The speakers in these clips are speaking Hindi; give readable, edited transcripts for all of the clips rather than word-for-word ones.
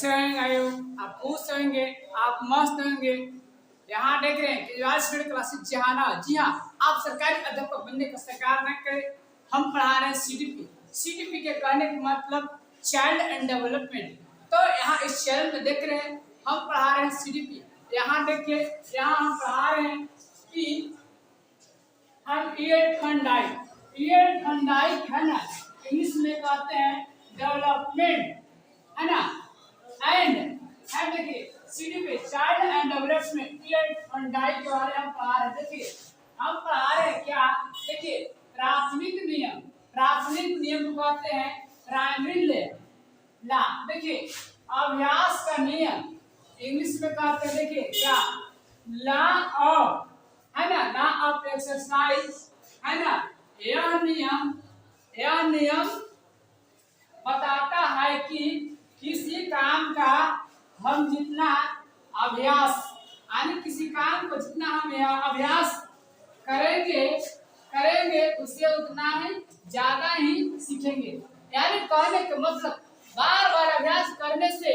कैसे होंगे आप खुश होंगे, आप मस्त होंगे। यहाँ देख रहे हैं कि आज क्लासेस जहाना, जी हाँ, आप सरकारी अध्यापक बनने का सरकार न करे। हम पढ़ा रहे हैं सीडीपी। सीडीपी के कहने का मतलब चाइल्ड एंड डेवलपमेंट। तो यहाँ इस चैनल में देख रहे हैं हम पढ़ा रहे हैं सीडीपी। यहाँ देखिए, यहाँ हम पढ़ा रहे हैं कि हम ईयर फंडाइक है ना, इंग्लिश में कहते हैं डेवलपमेंट, है ना, एंड देखिए सीडीपी चाइल्ड एंड डेवलपमेंट ईयर फंडाइक के बारे में हम पढ़ा रहे हैं। देखिए हम पढ़ा रहे हैं क्या, देखिए प्राथमिक नियम को कहते हैं प्राइमरी लॉ। देखिए अभ्यास का नियम इंग्लिश में कहते हैं, देखिए क्या, लॉ ऑफ, है ना, लॉ ऑफ एक्सरसाइज, है ना। यह नियम बताता है कि किसी काम का हम जितना अभ्यास, यानी किसी काम को जितना हम अभ्यास करेंगे उससे उतना ही ज्यादा ही सीखेंगे। यानी कहने का मतलब बार बार अभ्यास करने से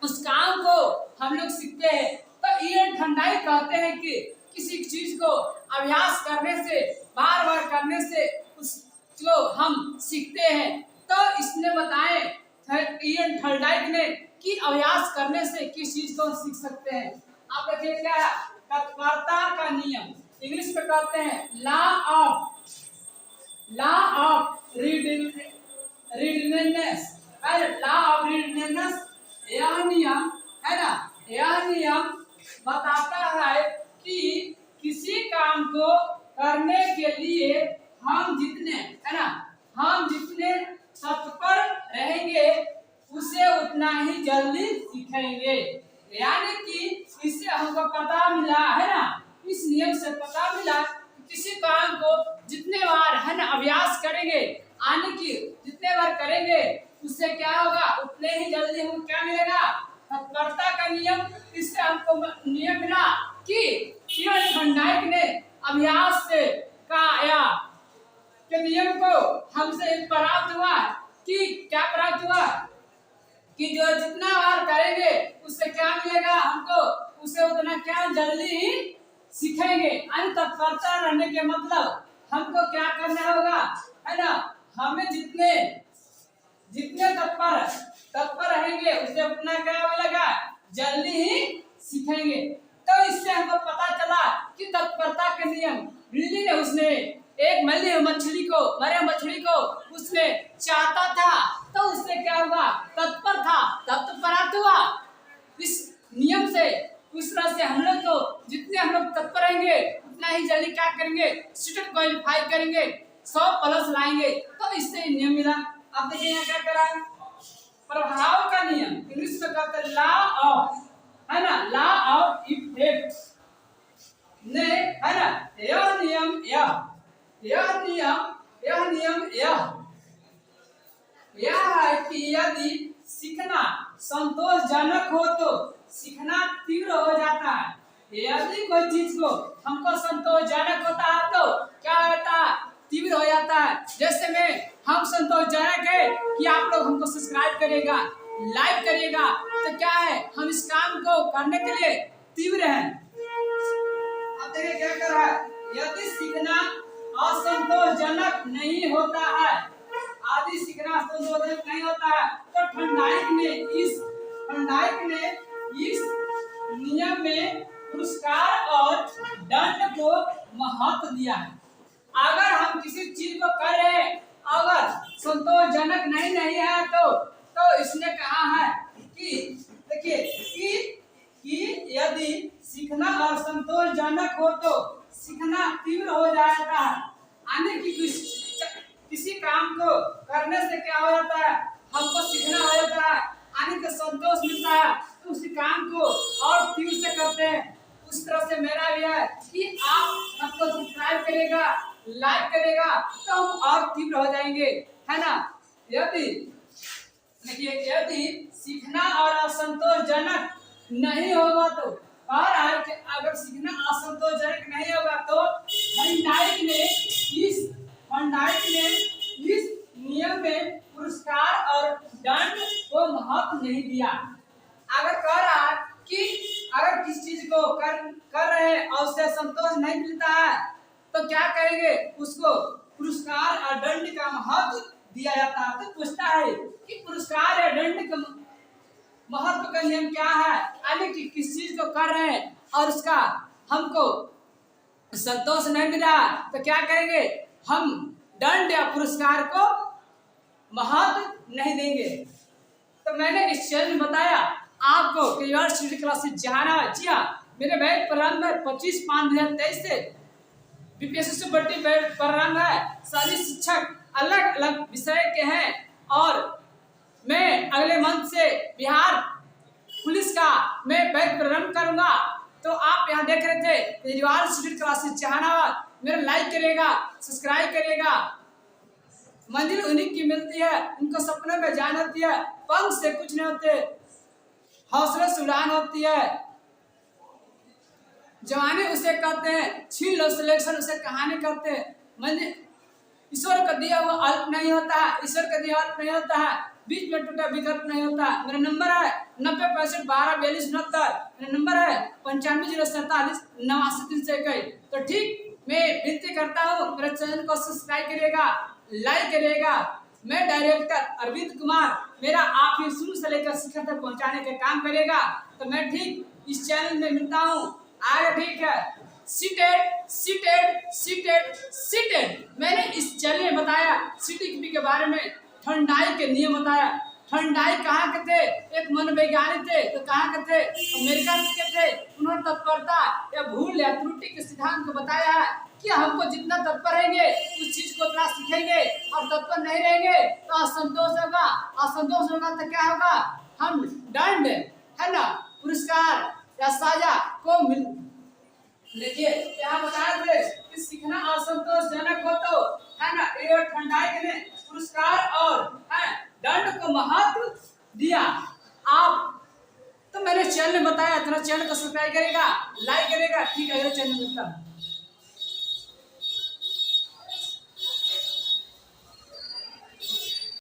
उस काम को हम लोग सीखते हैं। तो ये ठंडाई कहते हैं कि किसी चीज को अभ्यास करने से, बार बार करने से उसको हम सीखते हैं। तो इसने बताए इयन थर्डाइक ने कि अभ्यास करने से किस चीज को सीख सकते हैं। आप देखिए क्या है, तत्परता का नियम इंग्लिश में कहते हैं लॉ ऑफ रीडनेस, लॉ ऑफ रीडनेस। यह नियम, है ना, यह नियम बताता है कि किसी काम को करने के लिए हम जितने, है ना, हम जितने तत्पर रहेंगे उसे उतना ही जल्दी सीखेंगे। यानी कि इससे हमको पता मिला, है ना, इस नियम से पता मिला कि किसी काम को जितने बार, है ना, अभ्यास करेंगे, यानी कि जितने बार करेंगे उससे क्या होगा, उतने ही जल्दी हमको क्या मिलेगा, तत्परता का नियम। इससे हमको नियम मिला कि थर्डाइक ने अभ्यास से के नियम को हमसे प्राप्त हुआ कि क्या प्राप्त हुआ कि जो जितना बार करेंगे उससे क्या मिलेगा हमको, उसे उतना क्या जल्दी ही सीखेंगे। यानी तत्परता रहने के मतलब हमको क्या करना होगा, है ना, हमें जितने तत्पर रहेंगे उससे उतना क्या मिलेगा, जल्दी ही सीखेंगे। तो इससे हमको पता चला कि तत्परता के नियम बिल्ली ने, उसने एक मरे मछली को उसने चाहता था तो उससे क्या हुआ, तत्पर था, तब तो प्राप्त हुआ इस नियम से। उस तरह से हम लोग को जितने हम लोग तत्पर रहेंगे उतना ही जल्दी क्या करेंगे, स्टूडेंट क्वालिफाई करेंगे, 100+ लाएंगे। तो इससे नियम मिला। अब देखिए यहाँ क्या करा, प्रभाव का नियम इंग्लिश में कहते हैं लॉ ऑफ, है ना, लॉ ऑफ इफेक्ट ने, है ना, यह नियम है कि यदि सीखना संतोषजनक हो तो सीखना तीव्र हो जाता है। यदि कोई चीज को हमको संतोषजनक होता है तो क्या होता है, तीव्र हो जाता है। जैसे में हम संतोषजनक है कि आप लोग हमको सब्सक्राइब करिएगा, लाइक करिएगा, तो क्या है, हम इस काम को करने के लिए तीव्र हैं। अब देखिए क्या कर रहा है, यदि सीखना असंतोषजनक नहीं होता है, आदि सीखना असंतोषजनक नहीं होता है, तो ठंडाइक ने इस नियम में पुरस्कार और दंड को महत्व दिया है। अगर हम किसी चीज को कर रहे हैं, अगर संतोषजनक नहीं है तो इसने कहा है कि देखिए कि यदि सीखना असंतोषजनक हो तो सीखना तीव्र हो जाता है। यानी कि किसी काम को करने से क्या हो जाता है, हमको सीखना हो जाता है, यानी कि संतोष मिलता है, तो उसी काम को और तीव्र से करते हैं। उस तरह से मेरा भी है कि आप हमको सब्सक्राइब करेगा, लाइक करेगा, तो हम और तीव्र हो जाएंगे, है ना। यदि सीखना और असंतोषजनक नहीं होगा तो, और अगर सीखना असंतोषजनक नहीं होगा तो थर्डाइक ने इस नियम में पुरस्कार और दंड को महत्व नहीं दिया। कर रहे हैं और उसे संतोष नहीं मिलता है तो क्या करेंगे, उसको पुरस्कार और दंड का महत्व दिया जाता है। तो पूछता है कि पुरस्कार या दंड का महत्व का नियम क्या है, यानी कि किस चीज को कर रहे हैं और उसका हमको संतोष नहीं मिला तो क्या करेंगे, हम दंड या पुरस्कार को महत्व नहीं देंगे। तो मैंने इस चैनल में बताया आपको कि यार स्टडी क्लासेस जाना। जी हाँ, मेरे बैच प्रारंभ है 25/5/2023 से बीपीएससी से बड़ी बैच प्रारंभ है। सभी शिक्षक अलग अलग विषय के हैं और मैं अगले मंथ से बिहार पुलिस का मैं बैच प्रारंभ करूंगा। तो आप यहाँ देख रहे थे यार स्टडी क्लासेस जहानाबाद, मेरा लाइक करेगा, सब्सक्राइब करेगा। मंजिल उन्हीं की मिलती है, उनको सपने में जान होती है, पंख से कुछ नहीं होते, हौसले से उड़ान होती है। जवानी उसे कहते हैं, छीन लो सिलेक्शन उसे कहानी कहते हैं। मंजिल ईश्वर का दिया हुआ अल्प नहीं होता है, ईश्वर का दिया अल्प नहीं होता है, बीच में टूटा विकल्प नहीं होता। मेरा नंबर है 9065124269। मेरा नंबर है 9504798321। तो ठीक, मैं विनती करता हूँ मेरे चैनल को सब्सक्राइब करिएगा, लाइक करिएगा। मैं डायरेक्टर अरविंद कुमार, मेरा आप ही शुरू से लेकर शिखर तक पहुंचाने का काम करेगा। तो मैं ठीक इस चैनल में मिलता हूँ आगे। ठीक है, सीटेड सीटेड सीटेड सीटेड मैंने इस चैनल में बताया सीटीपी के बारे में, ठंडाई के नियम बताया। ठंडाई कहाँ के थे, एक मनोवैज्ञानिक थे, तो कहाँ के थे, अमेरिका के थे। उन्होंने तत्परता या भूल या त्रुटि के सिद्धांत को बताया है कि हमको जितना तत्पर रहेंगे उस चीज को उतना सीखेंगे और तत्पर नहीं रहेंगे तो असंतोष होगा। असंतोष होगा तो क्या होगा, हम दंड है ना, पुरस्कार या सजा को मिल। देखिए यहाँ बताया थे कि सीखना असंतोषजनक हो तो है ना, ये ठंडाई के लिए पुरस्कार और है दंड को महत्व दिया। आप तो मेरे चैनल में बताया, इतना चैनल को सब्सक्राइब करेगा, लाइक करेगा। ठीक है, चैनल में